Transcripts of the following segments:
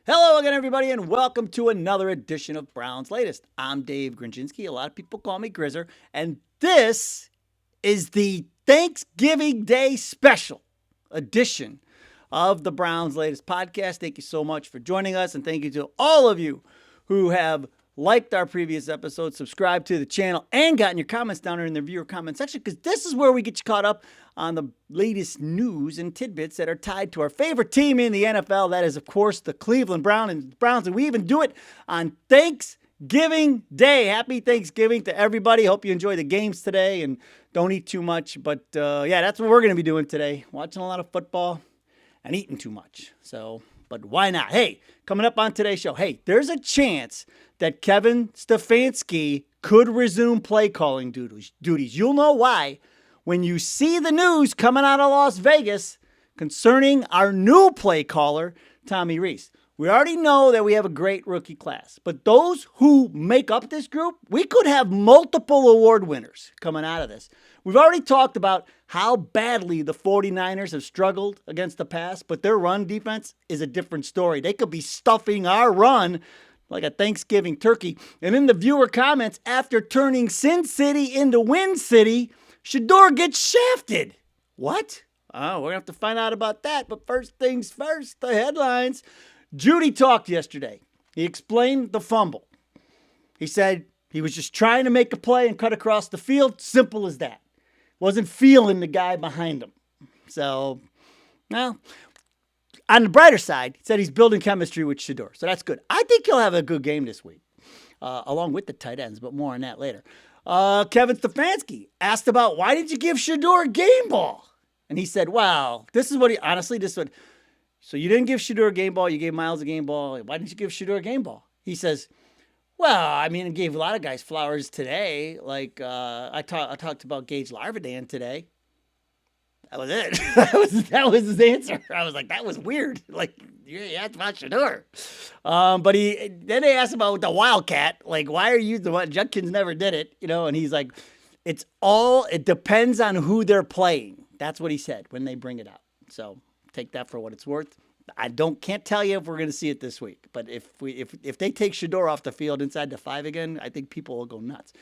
Hello again, everybody, and welcome to another edition of Brown's Latest. I'm Dave Grendzynski. A lot of people call me Grizzer, and this is the Thanksgiving Day special edition of the Brown's Latest podcast. Thank you so much for joining us, and thank you to all of you who have liked our previous episodes, subscribed to the channel, and gotten your comments down there in the viewer comment section, because this is where we get you caught up on the latest news and tidbits that are tied to our favorite team in the NFL. That is, of course, the Cleveland Browns, and we even do it on Thanksgiving Day. Happy Thanksgiving to everybody. Hope you enjoy the games today and don't eat too much. But yeah, that's what we're going to be doing today. Watching a lot of football and eating too much. But why not? Hey, coming up on today's show, hey, there's a chance that Kevin Stefanski could resume play calling duties. You'll know why when you see the news coming out of Las Vegas concerning our new play caller, Tommy Rees. We already know that we have a great rookie class, but those who make up this group, we could have multiple award winners coming out of this. We've already talked about how badly the 49ers have struggled against the pass, but their run defense is a different story. They could be stuffing our run like a Thanksgiving turkey. And in the viewer comments, after turning Sin City into Win City, Shador gets shafted. What? Oh, we're going to have to find out about that. But first things first, the headlines. Judy talked yesterday. He explained the fumble. He said he was just trying to make a play and cut across the field. Simple as that. Wasn't feeling the guy behind him. So, well, on the brighter side, he said he's building chemistry with Shador. So that's good. I think he'll have a good game this week, along with the tight ends, but more on that later. Kevin Stefanski asked about, why did you give Shador a game ball? And he said, wow, so you didn't give Shador a game ball, you gave Miles a game ball. Why didn't you give Shador a game ball? He says, well, I mean, I gave a lot of guys flowers today. Like, I talked about Gage Larvidan today. That was it. that was his answer. I was like, that was weird. Like, you asked about Shador. But then they asked about the Wildcat. Like, why are you the one? Judkins never did it, and he's like, it depends on who they're playing. That's what he said when they bring it up. So take that for what it's worth. Can't tell you if we're going to see it this week. But if they take Shador off the field inside the 5 again, I think people will go nuts.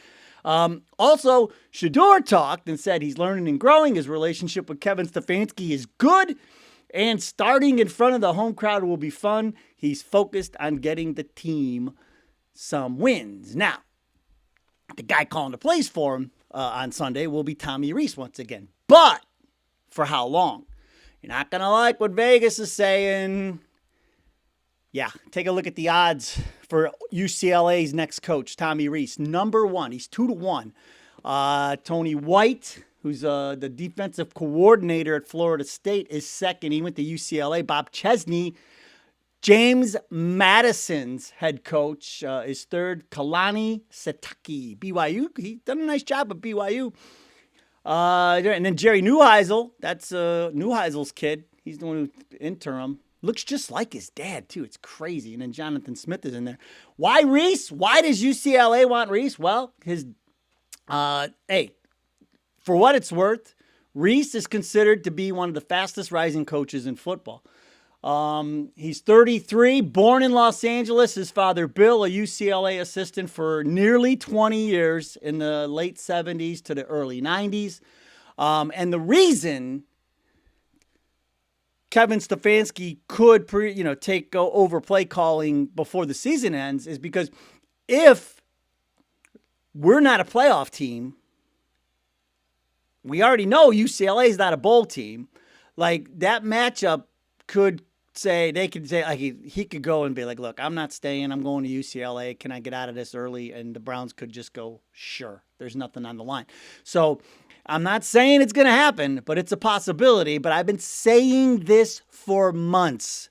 Also, Shador talked and said he's learning and growing. His relationship with Kevin Stefanski is good, and starting in front of the home crowd will be fun. He's focused on getting the team some wins. Now, the guy calling the plays for him on Sunday will be Tommy Rees once again. But for how long? You're not going to like what Vegas is saying. Yeah, take a look at the odds for UCLA's next coach, Tommy Rees. Number 1, he's 2-1. Tony White, who's the defensive coordinator at Florida State, is second. He went to UCLA. Bob Chesney, James Madison's head coach, is third. Kalani Sitake, BYU. He's done a nice job at BYU. And then Jerry Neuheisel, that's Neuheisel's kid. He's the one who interim. Looks just like his dad, too. It's crazy. And then Jonathan Smith is in there. Why Rees? Why does UCLA want Rees? Well, for what it's worth, Rees is considered to be one of the fastest rising coaches in football. He's 33, born in Los Angeles. His father, Bill, a UCLA assistant for nearly 20 years in the late 70s to the early 90s. And the reason Kevin Stefanski could take over play calling before the season ends is because if we're not a playoff team, we already know UCLA is not a bowl team. Like, that matchup could say, like, he could go and be like, look, I'm not staying. I'm going to UCLA. Can I get out of this early? And the Browns could just go, sure. There's nothing on the line. So I'm not saying it's going to happen, but it's a possibility. But I've been saying this for months.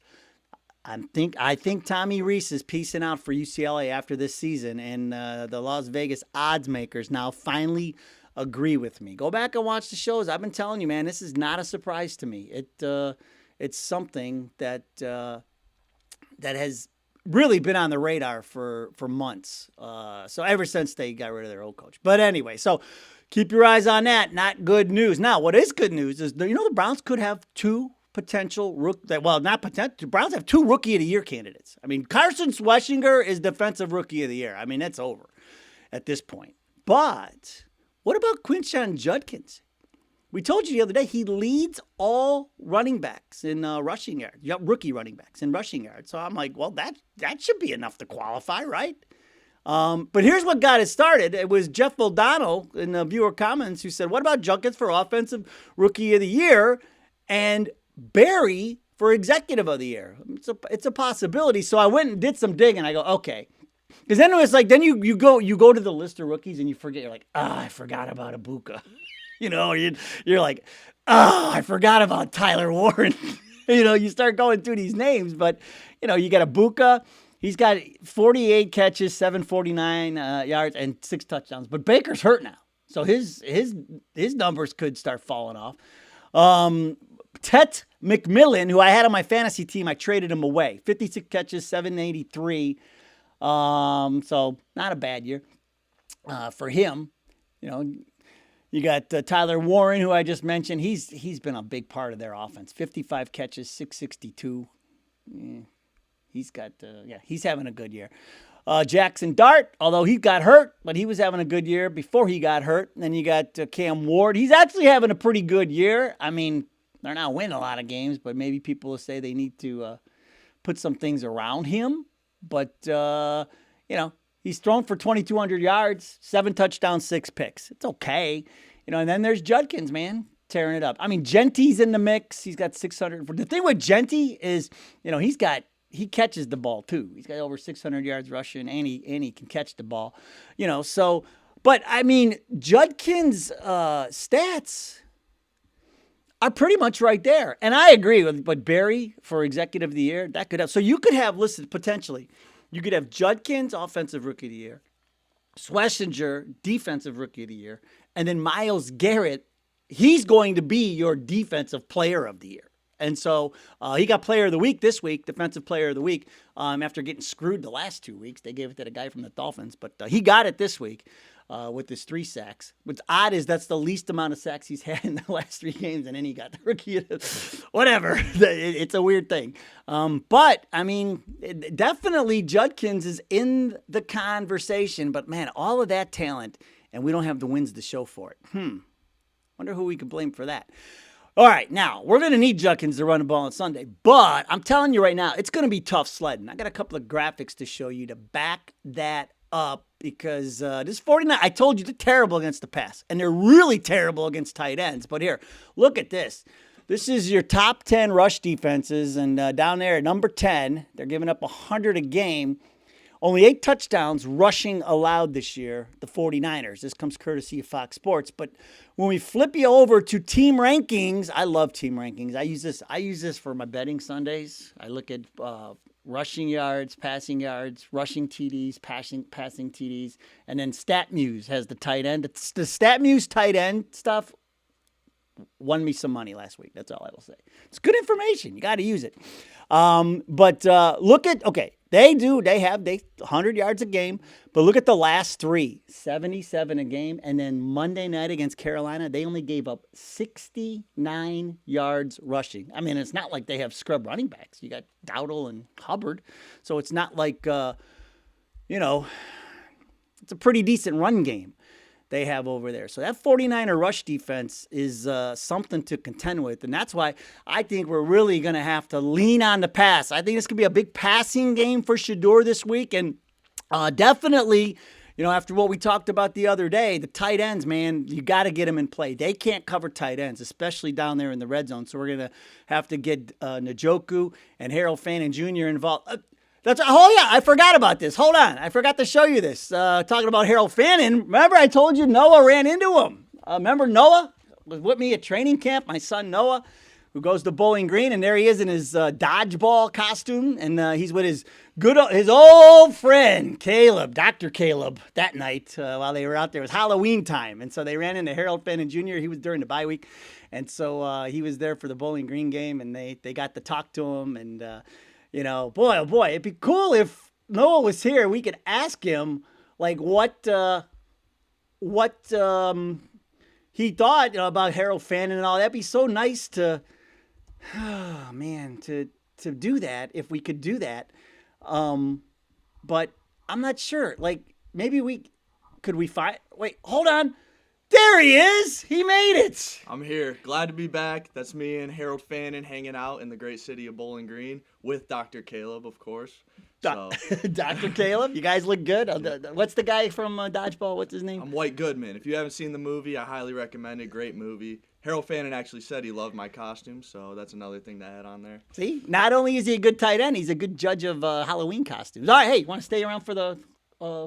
I think Tommy Rees is peacing out for UCLA after this season, and the Las Vegas odds makers now finally agree with me. Go back and watch the shows. I've been telling you, man, this is not a surprise to me. It's something that has really been on the radar for months. So ever since they got rid of their old coach. But anyway, so keep your eyes on that. Not good news. Now, what is good news is, the Browns could have two potential not potential. The Browns have 2 Rookie of the Year candidates. I mean, Carson Schwessinger is Defensive Rookie of the Year. I mean, that's over at this point. But what about Quinshon Judkins? We told you the other day he leads all running backs in rushing yards, rookie running backs in rushing yards. So I'm like, well, that should be enough to qualify, right? But here's what got it started. It was Jeff O'Donnell in the viewer comments who said, what about Judkins for Offensive Rookie of the Year and Barry for Executive of the Year? It's a possibility. So I went and did some digging. I go, okay. Because then it was like, then you go to the list of rookies and you forget. You're like, I forgot about Ibuka. You're like, I forgot about Tyler Warren. You start going through these names, but, you got Ibuka. He's got 48 catches, 749 yards, and 6 touchdowns. But Baker's hurt now, so his numbers could start falling off. Tet McMillan, who I had on my fantasy team, I traded him away. 56 catches, 783. So not a bad year for him. You got Tyler Warren, who I just mentioned. He's been a big part of their offense. 55 catches, 662. He's having a good year. Jackson Dart, although he got hurt, but he was having a good year before he got hurt. And then you got Cam Ward. He's actually having a pretty good year. I mean, they're not winning a lot of games, but maybe people will say they need to put some things around him. But, he's thrown for 2,200 yards, 7 touchdowns, 6 picks. It's okay. And then there's Judkins, man, tearing it up. I mean, Genty's in the mix. He's got 600. The thing with Genty is, he catches the ball too. He's got over 600 yards rushing, and he can catch the ball. But I mean, Judkins' stats are pretty much right there. And I agree with Barry for Executive of the Year. That could have. So you could have listed potentially. You could have Judkins, Offensive Rookie of the Year, Schlesinger, Defensive Rookie of the Year, and then Myles Garrett. He's going to be your Defensive Player of the Year. And so he got Player of the Week this week, Defensive Player of the Week, after getting screwed the last 2 weeks. They gave it to the guy from the Dolphins, but he got it this week with his 3 sacks. What's odd is that's the least amount of sacks he's had in the last 3 games, and then he got the rookie. Whatever. It's a weird thing. But, I mean, definitely Judkins is in the conversation, but, man, all of that talent, and we don't have the wins to show for it. Wonder who we could blame for that. All right, now, we're going to need Judkins to run the ball on Sunday, but I'm telling you right now, it's going to be tough sledding. I got a couple of graphics to show you to back that up because this 49, I told you, they're terrible against the pass, and they're really terrible against tight ends. But here, look at this. This is your top 10 rush defenses, and down there at number 10, they're giving up 100 a game. Only 8 touchdowns rushing allowed this year, the 49ers. This comes courtesy of Fox Sports. But when we flip you over to team rankings, I love team rankings. I use this for my betting Sundays. I look at rushing yards, rushing TDs, passing TDs, and then StatMuse has the tight end. The StatMuse tight end stuff won me some money last week. That's all I will say. It's good information. You got to use it. But look at, okay, they have 100 yards a game, but look at the last 3, 77 a game. And then Monday night against Carolina, they only gave up 69 yards rushing. I mean, it's not like they have scrub running backs. You got Dowdle and Hubbard. So it's not like, it's a pretty decent run game they have over there. So that 49er rush defense is something to contend with. And that's why I think we're really going to have to lean on the pass. I think this could be a big passing game for Shedeur this week. And definitely, after what we talked about the other day, the tight ends, man, you got to get them in play. They can't cover tight ends, especially down there in the red zone. So we're going to have to get Njoku and Harold Fannin Jr. involved. I forgot about this. Hold on. I forgot to show you this. Talking about Harold Fannin. Remember I told you Noah ran into him. Remember Noah was with me at training camp, my son Noah, who goes to Bowling Green, and there he is in his dodgeball costume, and he's with his old friend Caleb, Dr. Caleb, that night while they were out there. It was Halloween time, and so they ran into Harold Fannin Jr. He was during the bye week, and so he was there for the Bowling Green game, and they got to talk to him, and boy, oh boy, it'd be cool if Noah was here. We could ask him, like, what he thought about Harold Fannin and all. That'd be so nice to Oh man, to do that, if we could do that, but I'm not sure. Like maybe we find. Wait, hold on. There he is. He made it. I'm here. Glad to be back. That's me and Harold Fannin hanging out in the great city of Bowling Green with Dr. Caleb, of course. So, Dr. Caleb, you guys look good. What's the guy from Dodgeball? What's his name? I'm White Goodman. If you haven't seen the movie, I highly recommend it. Great movie. Harold Fannin actually said he loved my costume, so that's another thing to add on there. See, not only is he a good tight end, he's a good judge of Halloween costumes. All right, hey, you want to stay around for the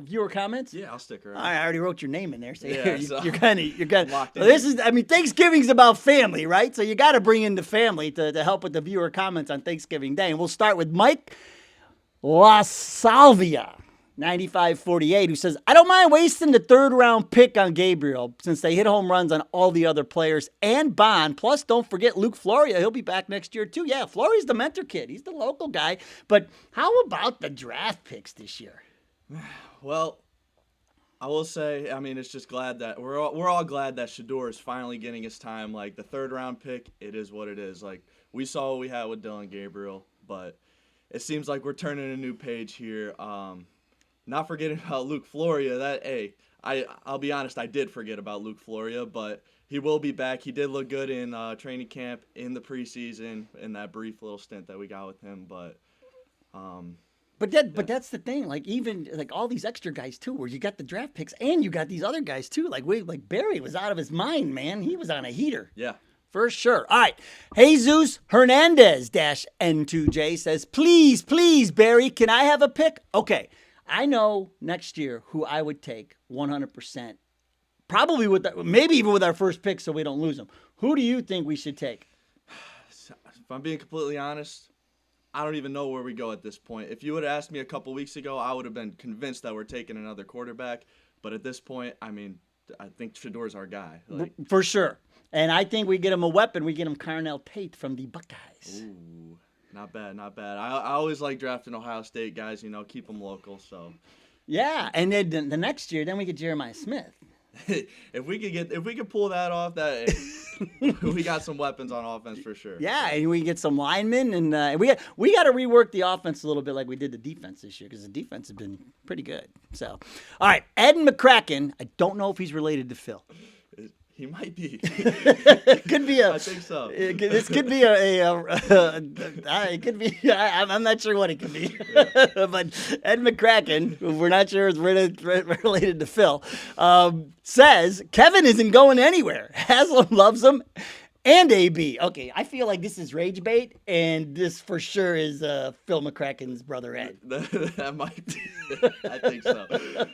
viewer comments? Yeah, I'll stick around. I already wrote your name in there, so yeah, you're kind of locked in. This is, I mean, Thanksgiving's about family, right? So you got to bring in the family to help with the viewer comments on Thanksgiving Day, and we'll start with Mike La Salvia, 9548, who says, I don't mind wasting the third-round pick on Gabriel since they hit home runs on all the other players and Bond. Plus, don't forget Luke Floria. He'll be back next year, too. Yeah, Floria's the mentor kid. He's the local guy. But how about the draft picks this year? Well, I will say, I mean, it's just glad that we're all glad that Shedeur is finally getting his time. Like, the third-round pick, it is what it is. Like, we saw what we had with Dylan Gabriel, but it seems like we're turning a new page here. Not forgetting about Luke Floria. I'll be honest, I did forget about Luke Floria, but he will be back. He did look good in training camp, in the preseason, in that brief little stint that we got with him. But that's the thing. Like even like all these extra guys too, where you got the draft picks and you got these other guys too. Like Barry was out of his mind, man. He was on a heater. Yeah. For sure. All right. Jesus Hernandez-N2J says, please, Barry, can I have a pick? Okay. I know next year who I would take 100%. Probably maybe even with our first pick so we don't lose them. Who do you think we should take? If I'm being completely honest, I don't even know where we go at this point. If you would have asked me a couple weeks ago, I would have been convinced that we're taking another quarterback. But at this point, I mean, I think Shedeur's our guy. For sure. And I think we get him a weapon. We get him Carnell Tate from the Buckeyes. Ooh, not bad. I always like drafting Ohio State guys, keep them local. So, yeah, and then the next year, then we get Jeremiah Smith. if we could pull that off, we got some weapons on offense for sure. Yeah, and we get some linemen, and we got to rework the offense a little bit like we did the defense this year because the defense has been pretty good. So, all right, Ed McCracken. I don't know if he's related to Phil. He might be. It could be I think so. This could be it could be. I'm not sure what it could be. Yeah. But Ed McCracken, who we're not sure is related to Phil, says Kevin isn't going anywhere. Haslam loves him, and AB. Okay, I feel like this is rage bait, and this for sure is Phil McCracken's brother Ed. That might be. I think so.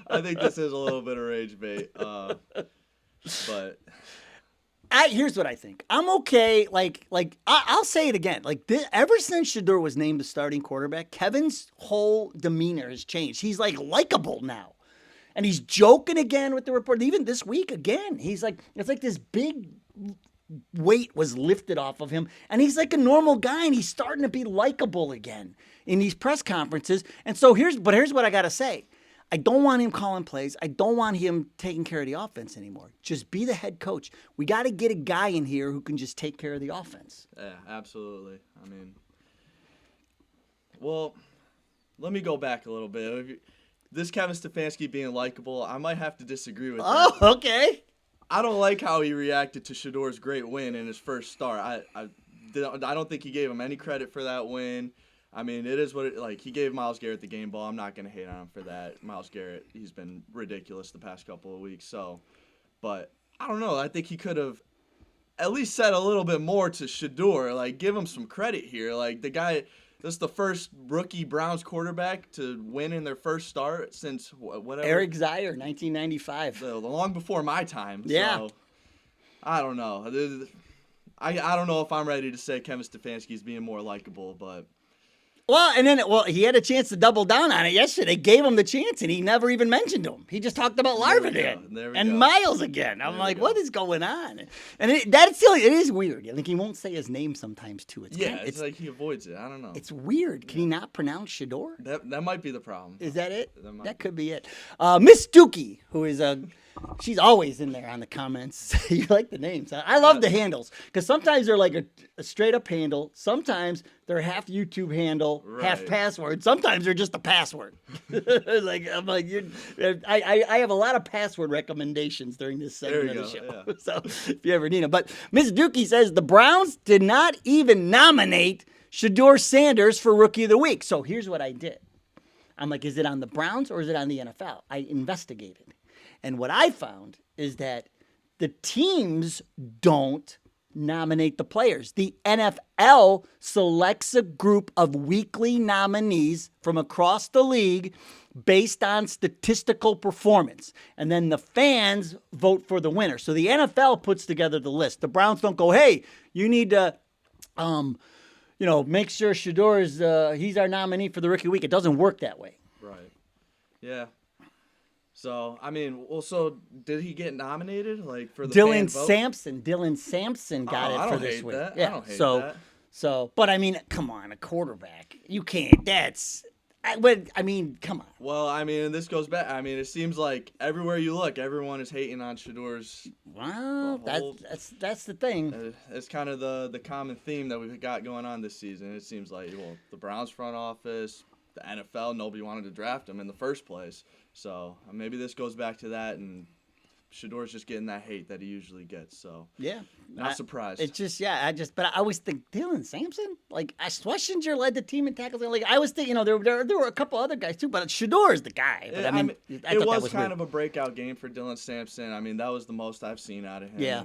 I think this is a little bit of rage bait. But here's what I think. I'm okay. I'll say it again. Ever since Shedeur was named the starting quarterback, Kevin's whole demeanor has changed. He's likable now, and he's joking again with the report. Even this week again, he's like, it's like this big weight was lifted off of him, and he's like a normal guy, and he's starting to be likable again in these press conferences. And so here's what I gotta say. I don't want him calling plays. I don't want him taking care of the offense anymore. Just be the head coach. We got to get a guy in here who can just take care of the offense. Yeah, absolutely. I mean, well, let me go back a little bit. This Kevin Stefanski being likable, I might have to disagree with that. Oh, okay. I don't like how he reacted to Shedeur's great win in his first start. I don't think he gave him any credit for that win. I mean, it is he gave Myles Garrett the game ball. I'm not going to hate on him for that. Myles Garrett, he's been ridiculous the past couple of weeks. So, but I don't know. I think he could have at least said a little bit more to Shedeur. Give him some credit here. The guy, this is the first rookie Browns quarterback to win in their first start since whatever. Eric Zier, 1995. Long before my time. Yeah. So, I don't know. I don't know if I'm ready to say Kevin Stefanski is being more likable, but. Well, and then he had a chance to double down on it yesterday. Gave him the chance, and he never even mentioned him. He just talked about Larvin and Miles again. I'm like, what is going on? And it is weird. He won't say his name sometimes too. It's like he avoids it. I don't know. It's weird. Can he not pronounce Shedeur? That might be the problem. Is that it? That could be it. Miss Dookie, who is She's always in there on the comments. You like the names. I love the handles because sometimes they're like a straight up handle. Sometimes they're half YouTube handle, half password. Sometimes they're just a password. I'm like, I have a lot of password recommendations during this segment of the show. Yeah. So if you ever need them. But Ms. Dookie says the Browns did not even nominate Shedeur Sanders for Rookie of the Week. So here's what I did. I'm like, is it on the Browns or is it on the NFL? I investigated. And what I found is that the teams don't nominate the players. The NFL selects a group of weekly nominees from across the league based on statistical performance. And then the fans vote for the winner. So the NFL puts together the list. The Browns don't go, hey, you need to make sure Shedeur is he's our nominee for the Rookie Week. It doesn't work that way. Right. Yeah. So, I mean, so did he get nominated for the Dylan Sampson got it for this week. That. Yeah. I don't hate that. So, but I mean, come on, a quarterback. You can't. Come on. Well, I mean, and this goes back. I mean, it seems like everywhere you look, everyone is hating on Shedeur's. Well, that's the thing. It's kind of the common theme that we've got going on this season. It seems like, the Browns front office, the NFL, nobody wanted to draft him in the first place. So maybe this goes back to that, and Shedeur's just getting that hate that he usually gets. So yeah, not surprised. It's just but I always think Dylan Sampson, Schlesinger led the team in tackles. I was thinking, there were a couple other guys too, but Shedeur is the guy. But it was kind of a breakout game for Dylan Sampson. I mean, that was the most I've seen out of him. Yeah.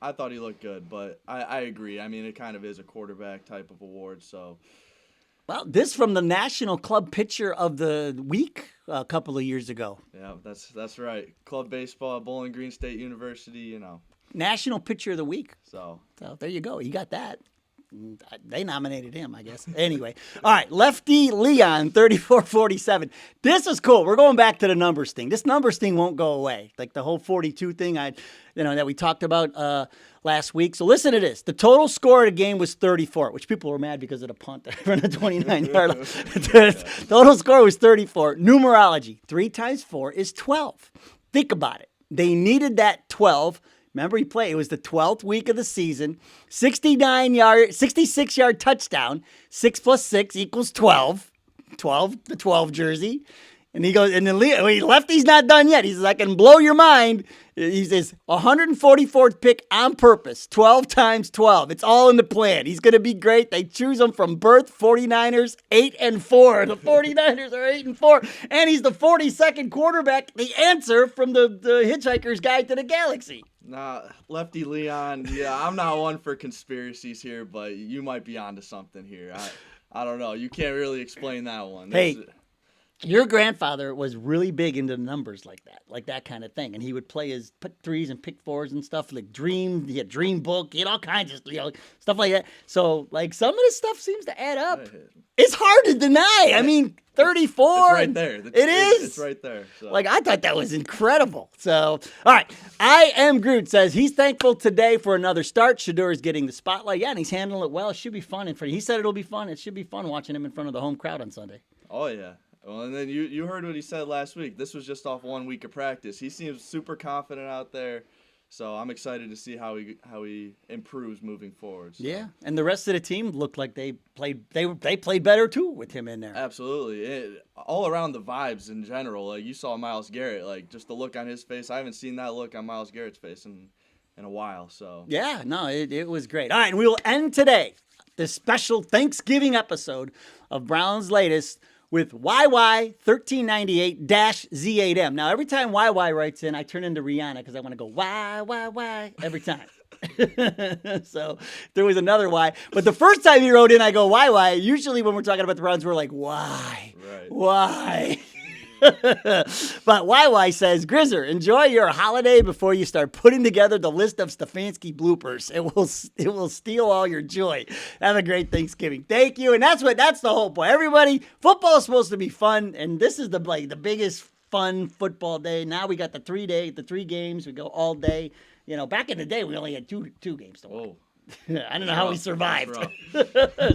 I thought he looked good, but I agree. I mean, it kind of is a quarterback type of award. So. Well, this from the National Club Pitcher of the Week a couple of years ago. Yeah, that's right. Club baseball at Bowling Green State University, National Pitcher of the Week. So there you go. You got that. They nominated him, I guess. Anyway. All right. Lefty Leon, 3447. This is cool. We're going back to the numbers thing. This numbers thing won't go away. Like the whole 42 thing that we talked about last week. So listen to this. The total score of the game was 34, which people were mad because of the punt from the 29-yard line. Total score was 34. Numerology. 3 times 4 is 12. Think about it. They needed that 12. Remember, it was the 12th week of the season. 66-yard touchdown. 6 plus 6 equals 12. 12, the 12 jersey. And he goes, and then Lefty's not done yet. He says, I can blow your mind. He says, 144th pick on purpose. 12 times 12. It's all in the plan. He's going to be great. They choose him from birth. 49ers, 8-4. The 49ers are 8-4. And he's the 42nd quarterback, the answer from the Hitchhiker's Guide to the Galaxy. Nah, Lefty Leon, I'm not one for conspiracies here, but you might be onto something here. I don't know. You can't really explain that one. Your grandfather was really big into numbers like that kind of thing. And he would play his pick threes and pick fours and stuff, he had Dream Book, he had all kinds of stuff like that. So some of this stuff seems to add up. It's hard to deny. I mean, 34. It's right there. It is. It's right there. So. I thought that was incredible. So, all right. I Am Groot says he's thankful today for another start. Shedeur is getting the spotlight. Yeah, and he's handling it well. It should be fun. He said it'll be fun. It should be fun watching him in front of the home crowd on Sunday. Oh, yeah. Well, and then you heard what he said last week. This was just off 1 week of practice. He seems super confident out there. So I'm excited to see how he improves moving forward. So. Yeah, and the rest of the team looked like they played better too with him in there. Absolutely, all around the vibes in general. You saw Myles Garrett, just the look on his face. I haven't seen that look on Myles Garrett's face in a while. So yeah, no, it was great. All right, and we will end today this special Thanksgiving episode of Brown's Latest with YY1398-Z8M. Now, every time YY writes in, I turn into Rihanna because I want to go Y every time. So there was another Y. But the first time he wrote in, I go YY. Usually when we're talking about the Browns, we're like, why? Right. Why? But YY says, Grizzer, enjoy your holiday before you start putting together the list of Stefanski bloopers. It will steal all your joy. Have a great Thanksgiving. Thank you. And that's the whole point. Everybody, football is supposed to be fun, and this is the biggest fun football day. Now we got the 3 games. We go all day. Back in the day we only had two games to watch. I don't know how we survived.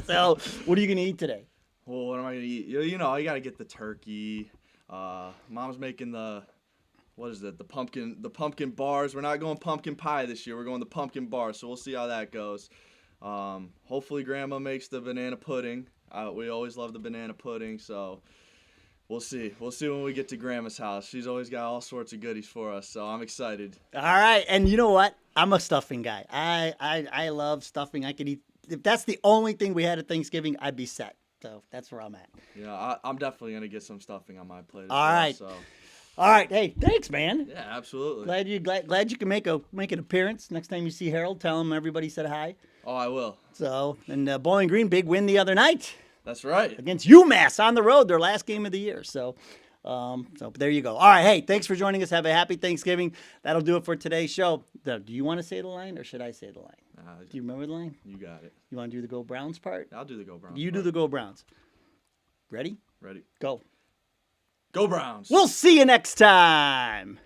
So, what are you gonna eat today? Well, what am I gonna eat? You got to get the turkey. Mom's making the what is it? The pumpkin bars. We're not going pumpkin pie this year. We're going the pumpkin bars. So we'll see how that goes. Hopefully Grandma makes the banana pudding. We always love the banana pudding, so we'll see. We'll see when we get to Grandma's house. She's always got all sorts of goodies for us, so I'm excited. All right, and you know what? I'm a stuffing guy. I love stuffing. I could eat. If that's the only thing we had at Thanksgiving, I'd be set. So that's where I'm at. Yeah, I'm definitely gonna get some stuffing on my plate. All right. So. All right. Hey, thanks, man. Yeah, absolutely. Glad you can make an appearance. Next time you see Harold, tell him everybody said hi. Oh, I will. So, and Bowling Green, big win the other night. That's right. Against UMass on the road, their last game of the year. So there you go. All right. Hey, thanks for joining us. Have a happy Thanksgiving. That'll do it for today's show. Do you want to say the line or should I say the line? Do you remember the line? You got it. You want to do the Go Browns part? I'll do the Go Browns. You do the Go Browns. Ready? Ready. Go. Go Browns. We'll see you next time.